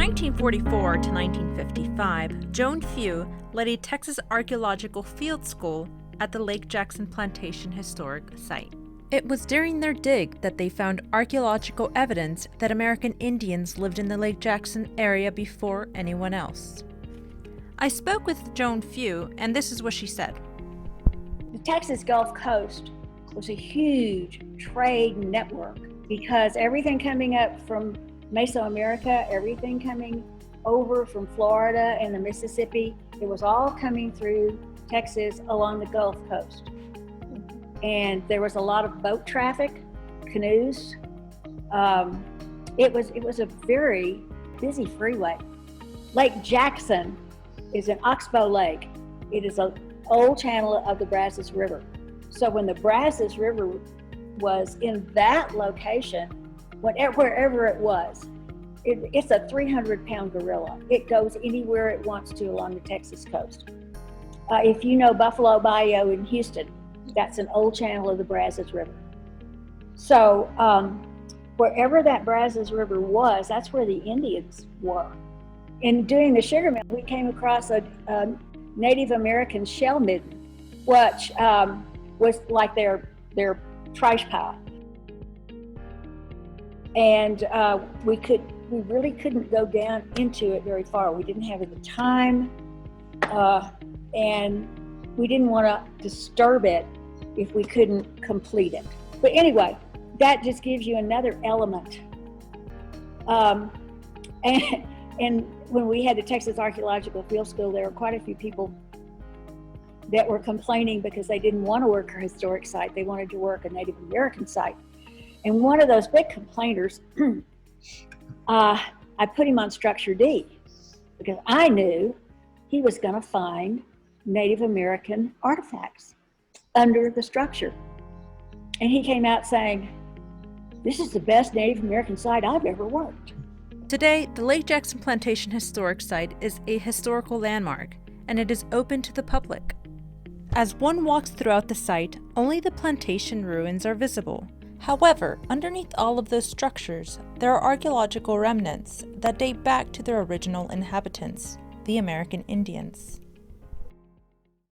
1944 to 1955, Joan Few led a Texas Archeological Field School at the Lake Jackson Plantation Historic Site. It was during their dig that they found archaeological evidence that American Indians lived in the Lake Jackson area before anyone else. I spoke with Joan Few, and this is what she said. The Texas Gulf Coast was a huge trade network because everything coming up from Mesoamerica, everything coming over from Florida and the Mississippi, it was all coming through Texas along the Gulf Coast. And there was a lot of boat traffic, canoes. It was a very busy freeway. Lake Jackson is an oxbow lake. It is an old channel of the Brazos River. So when the Brazos River was in that location, wherever it was, it's a 300-pound gorilla. It goes anywhere it wants to along the Texas coast. If you know Buffalo Bayou in Houston, that's an old channel of the Brazos River. So wherever that Brazos River was, that's where the Indians were. In doing the sugar mill, we came across a Native American shell midden, which was like their trash pile. And we really couldn't go down into it very far. We didn't have the time, and we didn't want to disturb it if we couldn't complete it. But anyway, that just gives you another element. And when we had the Texas Archeological Field School, there were quite a few people that were complaining because they didn't want to work a historic site. They wanted to work a Native American site. And one of those big complainers, I put him on Structure D because I knew he was going to find Native American artifacts under the structure. And he came out saying, "This is the best Native American site I've ever worked." Today, the Lake Jackson Plantation Historic Site is a historical landmark, and it is open to the public. As one walks throughout the site, only the plantation ruins are visible. However, underneath all of those structures, there are archaeological remnants that date back to their original inhabitants, the American Indians.